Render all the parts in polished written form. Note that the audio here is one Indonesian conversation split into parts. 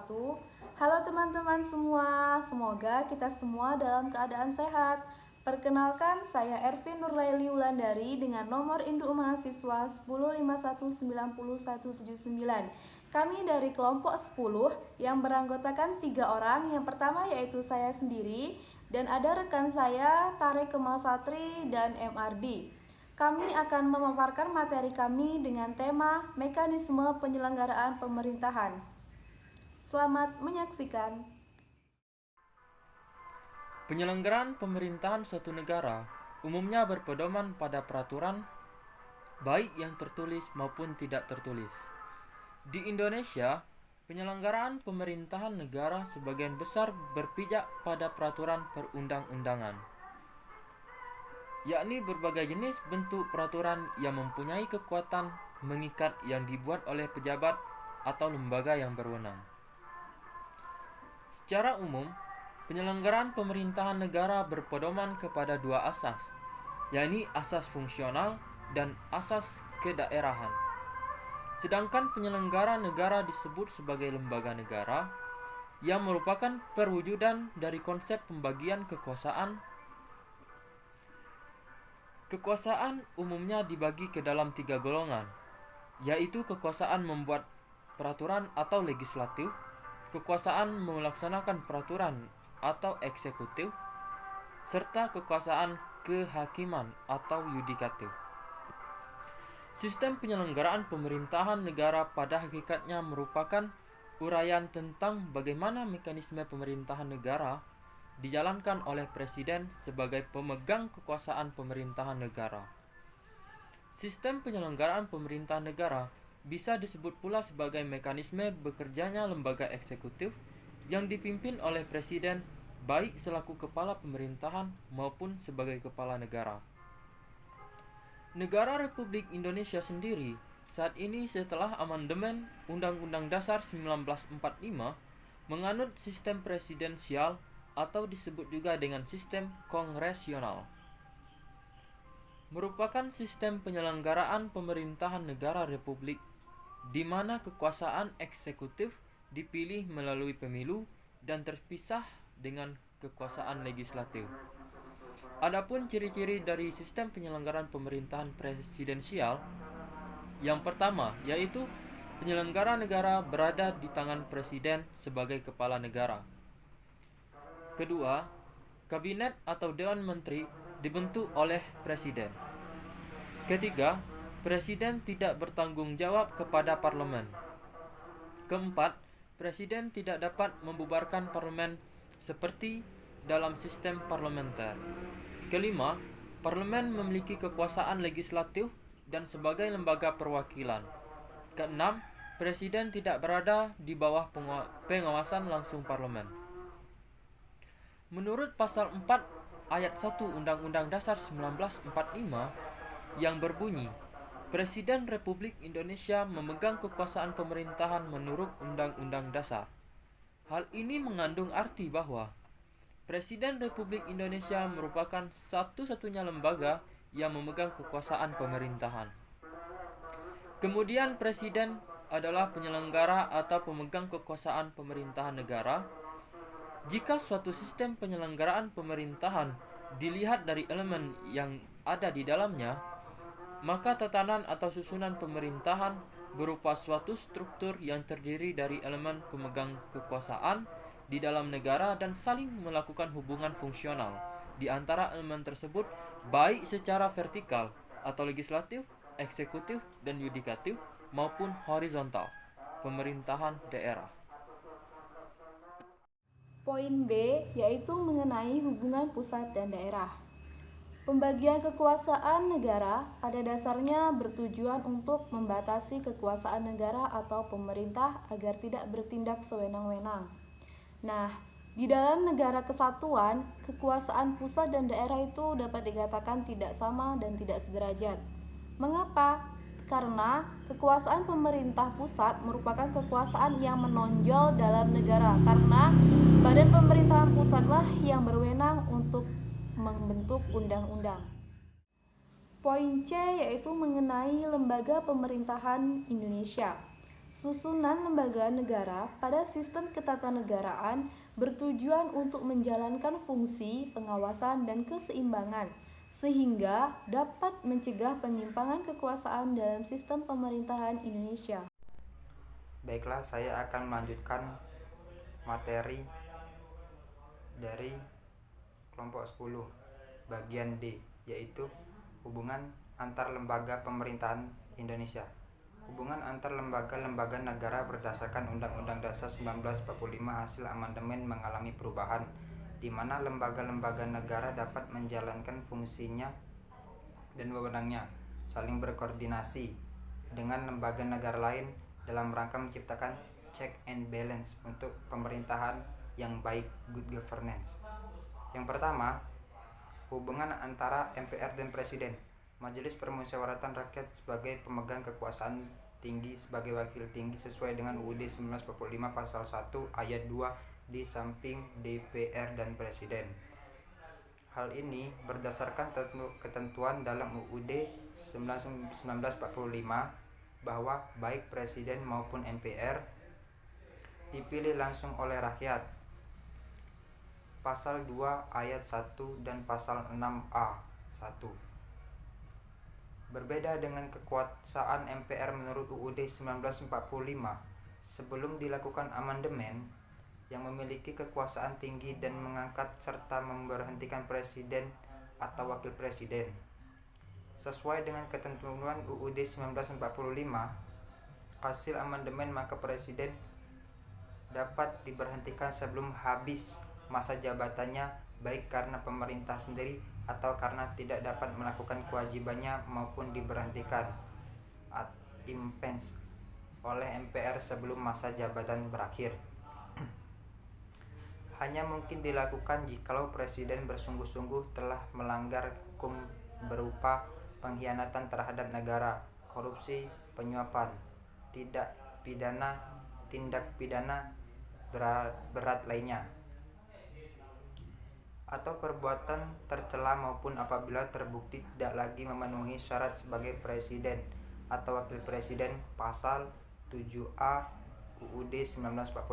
wabarakatuh. Halo teman-teman semua, semoga kita semua dalam keadaan sehat. Perkenalkan, saya Ervin Nurlaili Wulandari dengan nomor induk mahasiswa 1051907179. Kami dari kelompok 10 yang beranggotakan 3 orang. Yang pertama yaitu saya sendiri dan ada rekan saya Tarik Kemal Satri dan MRD. Kami akan memaparkan materi kami dengan tema mekanisme penyelenggaraan pemerintahan. Selamat menyaksikan. Penyelenggaraan pemerintahan suatu negara umumnya berpedoman pada peraturan, baik yang tertulis maupun tidak tertulis. Di Indonesia, penyelenggaraan pemerintahan negara sebagian besar berpijak pada peraturan perundang-undangan, yakni berbagai jenis bentuk peraturan yang mempunyai kekuatan mengikat yang dibuat oleh pejabat atau lembaga yang berwenang. Secara umum, penyelenggaraan pemerintahan negara berpedoman kepada dua asas, yakni asas fungsional dan asas kedaerahan. Sedangkan penyelenggara negara disebut sebagai lembaga negara yang merupakan perwujudan dari konsep pembagian kekuasaan. Kekuasaan umumnya dibagi ke dalam 3 golongan, yaitu kekuasaan membuat peraturan atau legislatif, kekuasaan melaksanakan peraturan atau eksekutif, serta kekuasaan kehakiman atau yudikatif. Sistem penyelenggaraan pemerintahan negara pada hakikatnya merupakan uraian tentang bagaimana mekanisme pemerintahan negara dijalankan oleh presiden sebagai pemegang kekuasaan pemerintahan negara. Sistem penyelenggaraan pemerintahan negara bisa disebut pula sebagai mekanisme bekerjanya lembaga eksekutif yang dipimpin oleh presiden baik selaku kepala pemerintahan maupun sebagai kepala negara. Negara Republik Indonesia sendiri saat ini setelah amandemen Undang-Undang Dasar 1945 menganut sistem presidensial atau disebut juga dengan sistem kongresional. Merupakan sistem penyelenggaraan pemerintahan negara republik di mana kekuasaan eksekutif dipilih melalui pemilu dan terpisah dengan kekuasaan legislatif. Adapun ciri-ciri dari sistem penyelenggaraan pemerintahan presidensial, yang pertama yaitu penyelenggara negara berada di tangan presiden sebagai kepala negara. Kedua, kabinet atau dewan menteri dibentuk oleh presiden. Ketiga, presiden tidak bertanggung jawab kepada parlemen. Keempat, presiden tidak dapat membubarkan parlemen seperti dalam sistem parlementer. Kelima, parlemen memiliki kekuasaan legislatif dan sebagai lembaga perwakilan. Keenam, presiden tidak berada di bawah pengawasan langsung parlemen. Menurut pasal 4 ayat 1 Undang-Undang Dasar 1945 yang berbunyi, Presiden Republik Indonesia memegang kekuasaan pemerintahan menurut Undang-Undang Dasar. Hal ini mengandung arti bahwa Presiden Republik Indonesia merupakan satu-satunya lembaga yang memegang kekuasaan pemerintahan. Kemudian presiden adalah penyelenggara atau pemegang kekuasaan pemerintahan negara. Jika suatu sistem penyelenggaraan pemerintahan dilihat dari elemen yang ada di dalamnya, maka tatanan atau susunan pemerintahan berupa suatu struktur yang terdiri dari elemen pemegang kekuasaan di dalam negara dan saling melakukan hubungan fungsional di antara elemen tersebut baik secara vertikal atau legislatif, eksekutif, dan yudikatif maupun horizontal, pemerintahan daerah. Poin B yaitu mengenai hubungan pusat dan daerah. Pembagian kekuasaan negara pada dasarnya bertujuan untuk membatasi kekuasaan negara atau pemerintah agar tidak bertindak sewenang-wenang. Nah, di dalam negara kesatuan, kekuasaan pusat dan daerah itu dapat dikatakan tidak sama dan tidak sederajat. Mengapa? Karena kekuasaan pemerintah pusat merupakan kekuasaan yang menonjol dalam negara, karena badan pemerintahan pusatlah yang berwenang untuk membentuk undang-undang. Poin C yaitu mengenai lembaga pemerintahan Indonesia. Susunan lembaga negara pada sistem ketatanegaraan bertujuan untuk menjalankan fungsi pengawasan dan keseimbangan, sehingga dapat mencegah penyimpangan kekuasaan dalam sistem pemerintahan Indonesia. Baiklah, saya akan melanjutkan materi dari kelompok 10 bagian D, yaitu hubungan antar lembaga pemerintahan Indonesia. Hubungan antar lembaga-lembaga negara berdasarkan Undang-Undang Dasar 1945 hasil amandemen mengalami perubahan, di mana lembaga-lembaga negara dapat menjalankan fungsinya dan wewenangnya, saling berkoordinasi dengan lembaga negara lain dalam rangka menciptakan check and balance untuk pemerintahan yang baik, good governance. Yang pertama, hubungan antara MPR dan Presiden. Majelis Permusyawaratan Rakyat sebagai pemegang kekuasaan tinggi sebagai wakil tinggi sesuai dengan UUD 1945 pasal 1 ayat 2 di samping DPR dan Presiden. Hal ini berdasarkan ketentuan dalam UUD 1945 bahwa baik Presiden maupun MPR dipilih langsung oleh rakyat. Pasal 2 ayat 1 dan pasal 6A 1. Berbeda dengan kekuasaan MPR menurut UUD 1945, sebelum dilakukan amandemen yang memiliki kekuasaan tinggi dan mengangkat serta memberhentikan presiden atau wakil presiden. Sesuai dengan ketentuan UUD 1945, hasil amandemen maka presiden dapat diberhentikan sebelum habis masa jabatannya, baik karena pemerintah sendiri atau karena tidak dapat melakukan kewajibannya maupun diberhentikan ad impens oleh MPR sebelum masa jabatan berakhir. Hanya mungkin dilakukan jikalau presiden bersungguh-sungguh telah melanggar hukum berupa pengkhianatan terhadap negara, korupsi, penyuapan, tindak pidana berat lainnya, atau perbuatan tercela maupun apabila terbukti tidak lagi memenuhi syarat sebagai presiden atau wakil presiden pasal 7A UUD 1945.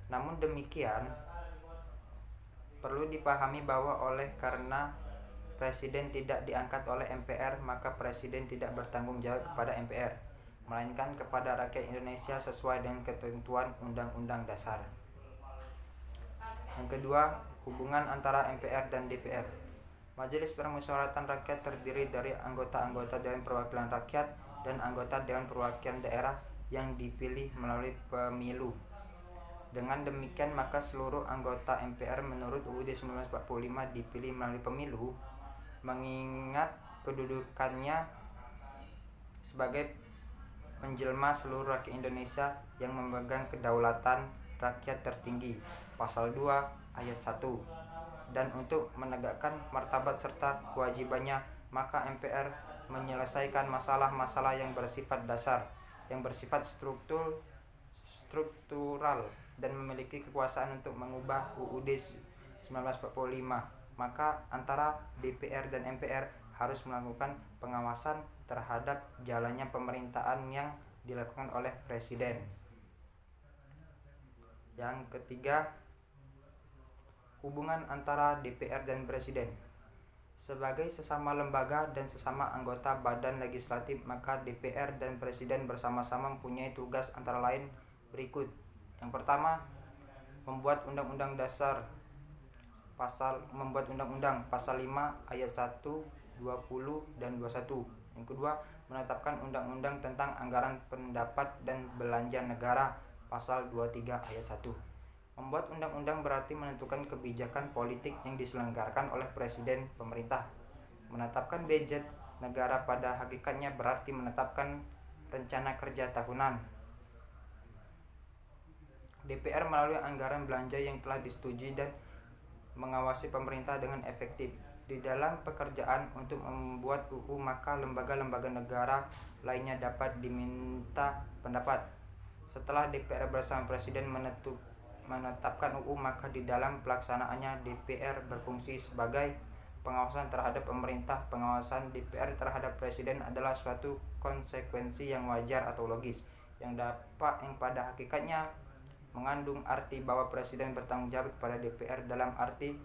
Namun demikian, perlu dipahami bahwa oleh karena presiden tidak diangkat oleh MPR, maka presiden tidak bertanggung jawab kepada MPR, melainkan kepada rakyat Indonesia sesuai dengan ketentuan Undang-Undang Dasar. Yang kedua, hubungan antara MPR dan DPR. Majelis Permusyawaratan Rakyat terdiri dari anggota-anggota Dewan Perwakilan Rakyat dan anggota Dewan Perwakilan Daerah yang dipilih melalui pemilu. Dengan demikian, maka seluruh anggota MPR menurut UUD 1945 dipilih melalui pemilu, mengingat kedudukannya sebagai penjelma seluruh rakyat Indonesia yang memegang kedaulatan rakyat tertinggi, pasal 2 ayat 1. Dan untuk menegakkan martabat serta kewajibannya, maka MPR menyelesaikan masalah-masalah yang bersifat dasar, yang bersifat struktural dan memiliki kekuasaan untuk mengubah UUD 1945. Maka antara DPR dan MPR harus melakukan pengawasan terhadap jalannya pemerintahan yang dilakukan oleh presiden. Yang ketiga, hubungan antara DPR dan Presiden. Sebagai sesama lembaga dan sesama anggota badan legislatif, maka DPR dan Presiden bersama-sama mempunyai tugas antara lain berikut. Yang pertama, membuat undang-undang pasal 5 ayat 1, 20 dan 21. Yang kedua, menetapkan undang-undang tentang anggaran pendapat dan belanja negara pasal 23 ayat 1. Membuat undang-undang berarti menentukan kebijakan politik yang diselenggarakan oleh presiden pemerintah. Menetapkan budget negara pada hakikatnya berarti menetapkan rencana kerja tahunan. DPR melalui anggaran belanja yang telah disetujui dan mengawasi pemerintah dengan efektif. Di dalam pekerjaan untuk membuat UU, maka lembaga-lembaga negara lainnya dapat diminta pendapat. Setelah DPR bersama Presiden menetapkan UU, maka di dalam pelaksanaannya DPR berfungsi sebagai pengawasan terhadap pemerintah. Pengawasan DPR terhadap Presiden adalah suatu konsekuensi yang wajar atau logis, yang pada hakikatnya mengandung arti bahwa Presiden bertanggung jawab kepada DPR dalam arti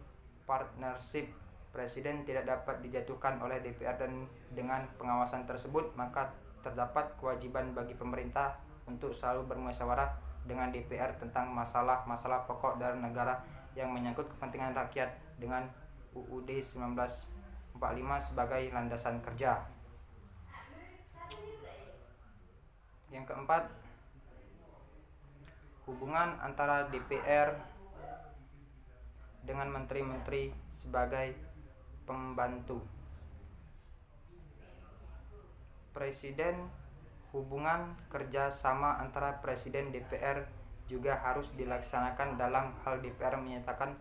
partnership. Presiden tidak dapat dijatuhkan oleh DPR, dan dengan pengawasan tersebut maka terdapat kewajiban bagi pemerintah untuk selalu bermusyawarah dengan DPR tentang masalah-masalah pokok dari negara yang menyangkut kepentingan rakyat dengan UUD 1945 sebagai landasan kerja. Yang keempat, hubungan antara DPR dengan menteri-menteri sebagai pembantu Presiden. Hubungan kerja sama antara Presiden DPR juga harus dilaksanakan dalam hal DPR menyatakan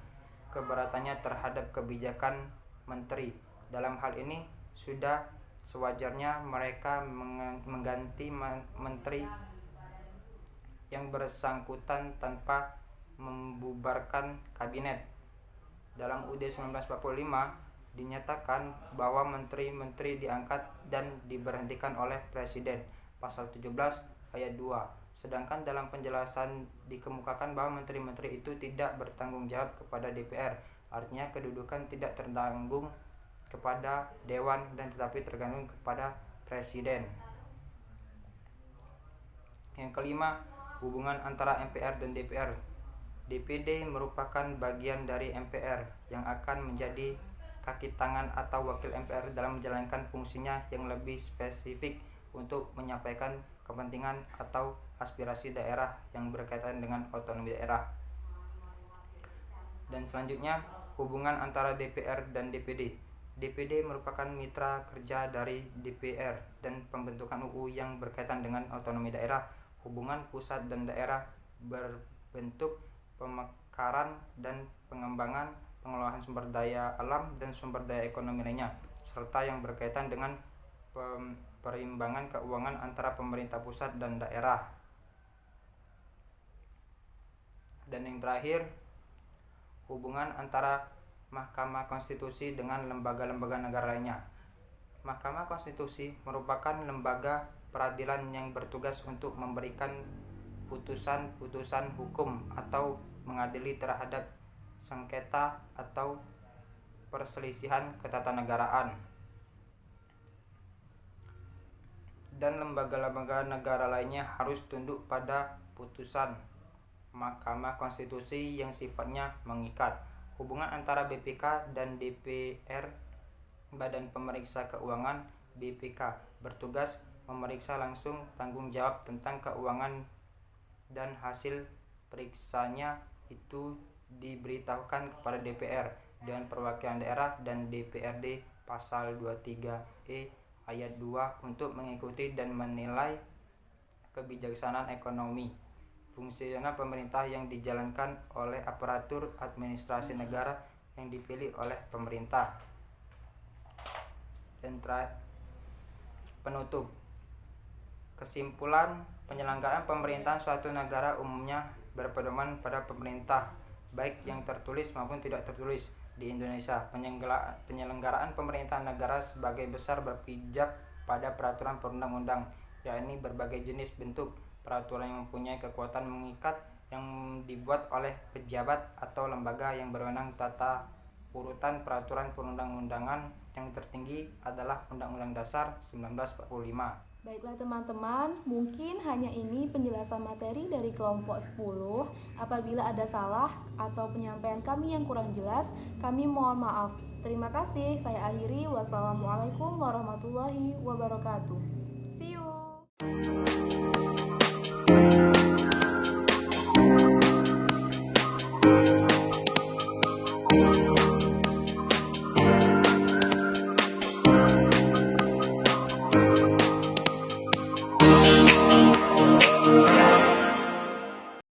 keberatannya terhadap kebijakan menteri. Dalam hal ini sudah sewajarnya mereka mengganti menteri yang bersangkutan tanpa membubarkan kabinet. Dalam UUD 1945 dinyatakan bahwa menteri-menteri diangkat dan diberhentikan oleh Presiden, pasal 17 ayat 2. Sedangkan dalam penjelasan dikemukakan bahwa menteri-menteri itu tidak bertanggung jawab kepada DPR, artinya kedudukan tidak tertanggung kepada Dewan dan tetapi tergantung kepada Presiden. Yang kelima, hubungan antara MPR dan DPR. DPD merupakan bagian dari MPR yang akan menjadi kaki tangan atau wakil MPR dalam menjalankan fungsinya yang lebih spesifik untuk menyampaikan kepentingan atau aspirasi daerah yang berkaitan dengan otonomi daerah. Dan selanjutnya, hubungan antara DPR dan DPD. DPD merupakan mitra kerja dari DPR dan pembentukan UU yang berkaitan dengan otonomi daerah. Hubungan pusat dan daerah berbentuk pemekaran dan pengembangan pengelolaan sumber daya alam dan sumber daya ekonomi lainnya, serta yang berkaitan dengan perimbangan keuangan antara pemerintah pusat dan daerah. Dan yang terakhir, hubungan antara Mahkamah Konstitusi dengan lembaga-lembaga negara lainnya. Mahkamah Konstitusi merupakan lembaga peradilan yang bertugas untuk memberikan putusan-putusan hukum atau mengadili terhadap sengketa atau perselisihan ketatanegaraan. Dan lembaga-lembaga negara lainnya harus tunduk pada putusan Mahkamah Konstitusi yang sifatnya mengikat. Hubungan antara BPK dan DPR, Badan Pemeriksa Keuangan BPK, bertugas memeriksa langsung tanggung jawab tentang keuangan dan hasil periksanya itu diberitahukan kepada DPR dan perwakilan daerah dan DPRD pasal 23E ayat 2 untuk mengikuti dan menilai kebijaksanaan ekonomi fungsional pemerintah yang dijalankan oleh aparatur administrasi negara yang dipilih oleh pemerintah. Dan penutup. Kesimpulan, penyelenggaraan pemerintahan suatu negara umumnya berpedoman pada pemerintah, baik yang tertulis maupun tidak tertulis. Di Indonesia, penyelenggaraan pemerintahan negara sebagai besar berpijak pada peraturan perundang-undang, yakni berbagai jenis bentuk peraturan yang mempunyai kekuatan mengikat yang dibuat oleh pejabat atau lembaga yang berwenang. Tata urutan peraturan perundang-undangan yang tertinggi adalah Undang-Undang Dasar 1945. Baiklah teman-teman, mungkin hanya ini penjelasan materi dari kelompok 10. Apabila ada salah atau penyampaian kami yang kurang jelas, kami mohon maaf. Terima kasih, saya akhiri. Wassalamualaikum warahmatullahi wabarakatuh. See you.